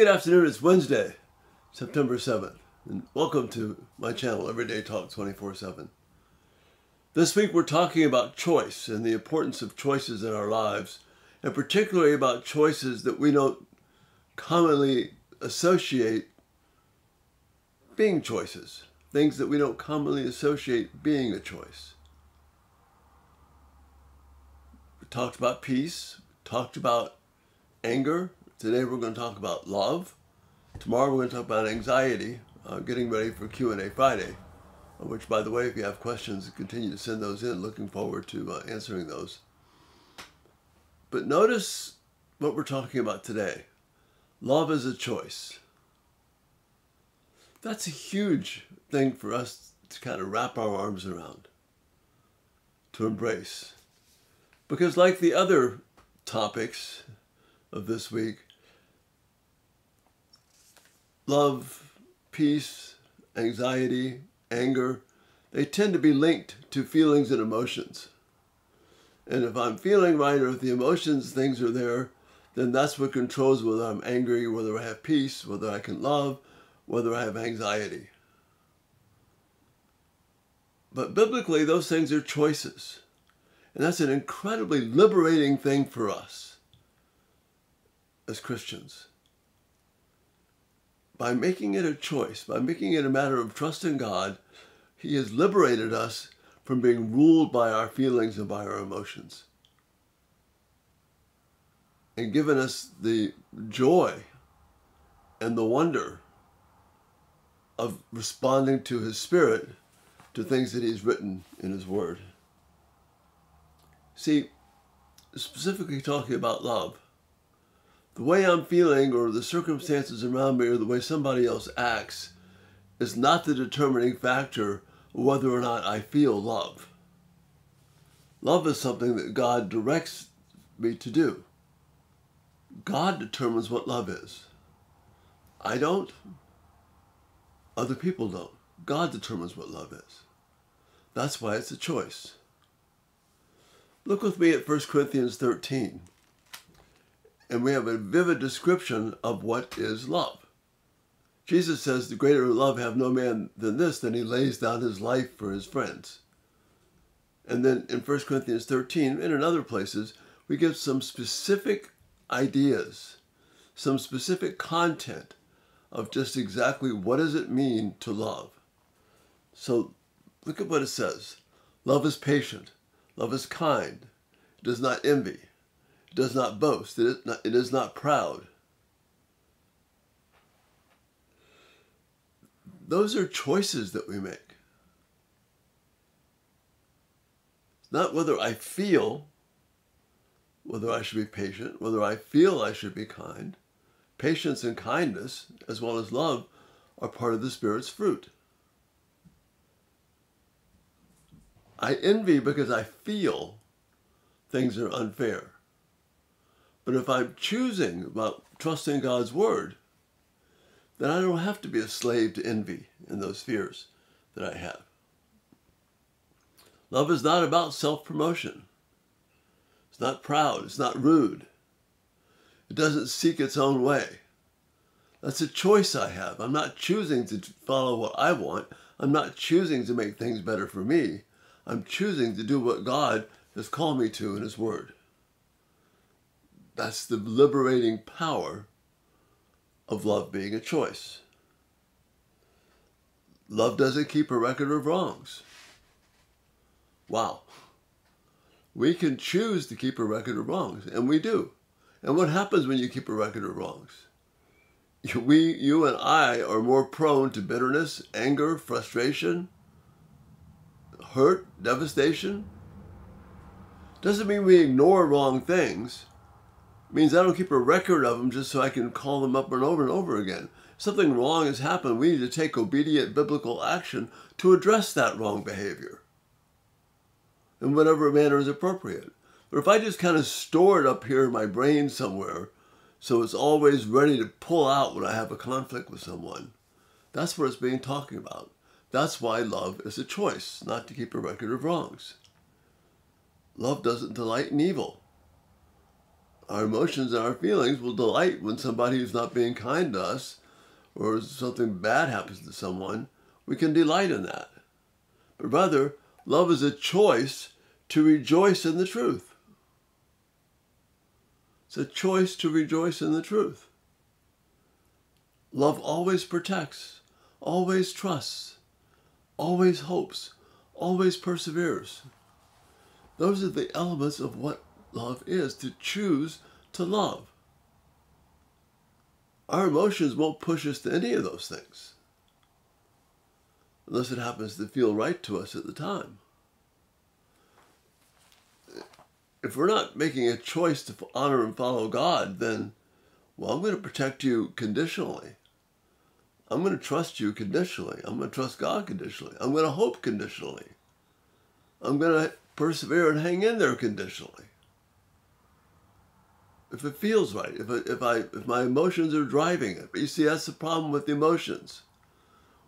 good afternoon. It's Wednesday, September 7th, and welcome to my channel, Everyday Talk 24/7. This week we're talking about choice and the importance of choices in our lives, and particularly about choices that we don't commonly associate being choices, things that we don't commonly associate being a choice. We talked about peace, talked about anger. Today we're going to talk about love. Tomorrow we're going to talk about anxiety, getting ready for Q&A Friday, which, by the way, if you have questions, continue to send those in. Looking forward to answering those. But notice what we're talking about today. Love is a choice. That's a huge thing for us to kind of wrap our arms around, to embrace. Because like the other topics of this week, love, peace, anxiety, anger, they tend to be linked to feelings and emotions. And if I'm feeling right, or if the emotions, things are there, then that's what controls whether I'm angry, whether I have peace, whether I can love, whether I have anxiety. But biblically, those things are choices. And that's an incredibly liberating thing for us as Christians. By making it a choice, by making it a matter of trusting God, He has liberated us from being ruled by our feelings and by our emotions, and given us the joy and the wonder of responding to His Spirit, to things that He's written in His Word. See, specifically talking about love, the way I'm feeling or the circumstances around me or the way somebody else acts is not the determining factor of whether or not I feel love. Love is something that God directs me to do. God determines what love is. I don't. Other people don't. God determines what love is. That's why it's a choice. Look with me at 1 Corinthians 13. And we have a vivid description of what is love. Jesus says, the greater love have no man than this, than he lays down his life for his friends. And then in 1 Corinthians 13, and in other places, we give some specific ideas, some specific content of just exactly what does it mean to love. So look at what it says. Love is patient. Love is kind. It does not envy. It does not boast. It is not proud. Those are choices that we make. It's not whether I feel whether I should be patient, whether I feel I should be kind. Patience and kindness, as well as love, are part of the Spirit's fruit. I envy because I feel things are unfair. But if I'm choosing about trusting God's Word, then I don't have to be a slave to envy and those fears that I have. Love is not about self-promotion. It's not proud. It's not rude. It doesn't seek its own way. That's a choice I have. I'm not choosing to follow what I want. I'm not choosing to make things better for me. I'm choosing to do what God has called me to in His Word. That's the liberating power of love being a choice. Love doesn't keep a record of wrongs. Wow. We can choose to keep a record of wrongs, and we do. And what happens when you keep a record of wrongs? You and I are more prone to bitterness, anger, frustration, hurt, devastation. Doesn't mean we ignore wrong things. It means I don't keep a record of them just so I can call them up and over again. If something wrong has happened, we need to take obedient biblical action to address that wrong behavior in whatever manner is appropriate. But if I just kind of store it up here in my brain somewhere, so it's always ready to pull out when I have a conflict with someone, that's what it's being talking about. That's why love is a choice, not to keep a record of wrongs. Love doesn't delight in evil. Our emotions and our feelings will delight when somebody is not being kind to us, or something bad happens to someone. We can delight in that. But rather, love is a choice to rejoice in the truth. It's a choice to rejoice in the truth. Love always protects, always trusts, always hopes, always perseveres. Those are the elements of what love is, to choose to love. Our emotions won't push us to any of those things, unless it happens to feel right to us at the time. If we're not making a choice to honor and follow God, then, well, I'm going to protect you conditionally. I'm going to trust you conditionally. I'm going to trust God conditionally. I'm going to hope conditionally. I'm going to persevere and hang in there conditionally. If it feels right, if my emotions are driving it. But you see, that's the problem with the emotions.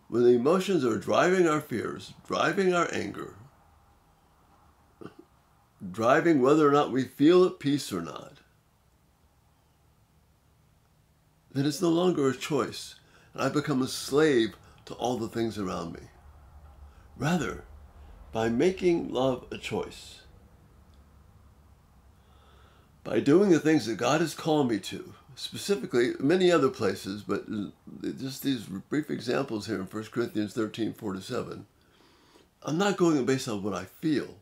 When the emotions are driving our fears, driving our anger, driving whether or not we feel at peace or not, then it's no longer a choice, and I become a slave to all the things around me. Rather, by making love a choice, by doing the things that God has called me to, specifically many other places, but just these brief examples here in 1 Corinthians 13, 4-7, I'm not going based on what I feel.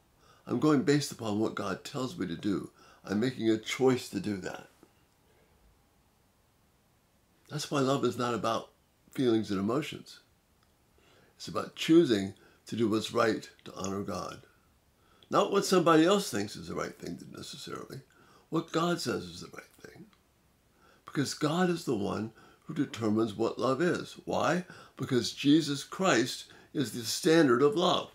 I'm going based upon what God tells me to do. I'm making a choice to do that. That's why love is not about feelings and emotions. It's about choosing to do what's right to honor God. Not what somebody else thinks is the right thing necessarily. What God says is the right thing. Because God is the one who determines what love is. Why? Because Jesus Christ is the standard of love.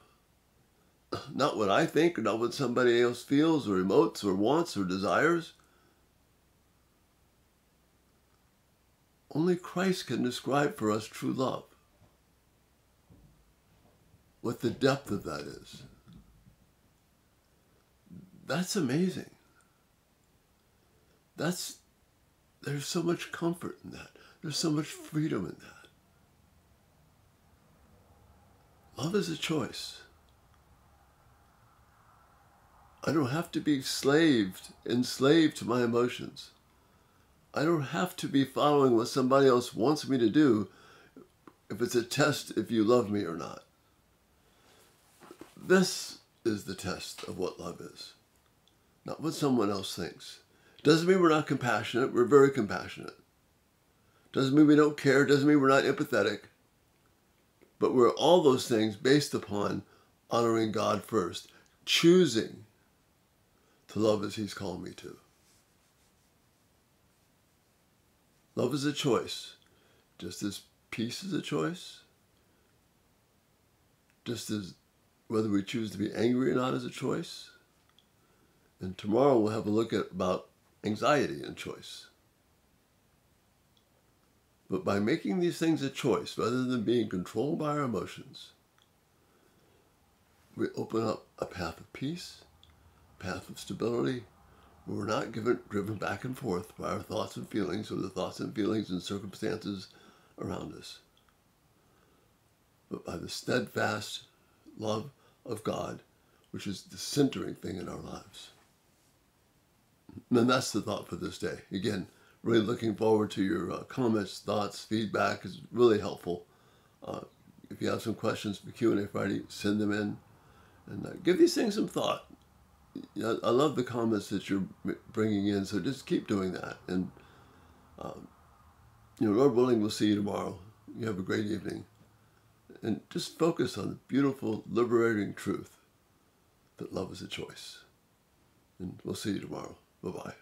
Not what I think, or not what somebody else feels, or emotes, or wants, or desires. Only Christ can describe for us true love. What the depth of that is. That's amazing. There's so much comfort in that. There's so much freedom in that. Love is a choice. I don't have to be enslaved to my emotions. I don't have to be following what somebody else wants me to do if it's a test if you love me or not. This is the test of what love is, not what someone else thinks. Doesn't mean we're not compassionate. We're very compassionate. Doesn't mean we don't care. Doesn't mean we're not empathetic. But we're all those things based upon honoring God first, choosing to love as He's called me to. Love is a choice, just as peace is a choice, just as whether we choose to be angry or not is a choice. And tomorrow we'll have a look at about anxiety and choice. But by making these things a choice, rather than being controlled by our emotions, we open up a path of peace, a path of stability, where we're not driven back and forth by our thoughts and feelings, or the thoughts and feelings and circumstances around us, but by the steadfast love of God, which is the centering thing in our lives. And that's the thought for this day. Again, really looking forward to your comments, thoughts, feedback is really helpful. If you have some questions for Q&A Friday, send them in and give these things some thought. I love the comments that you're bringing in, so just keep doing that. And, Lord willing, we'll see you tomorrow. You have a great evening. And just focus on the beautiful, liberating truth that love is a choice. And we'll see you tomorrow. Bye-bye.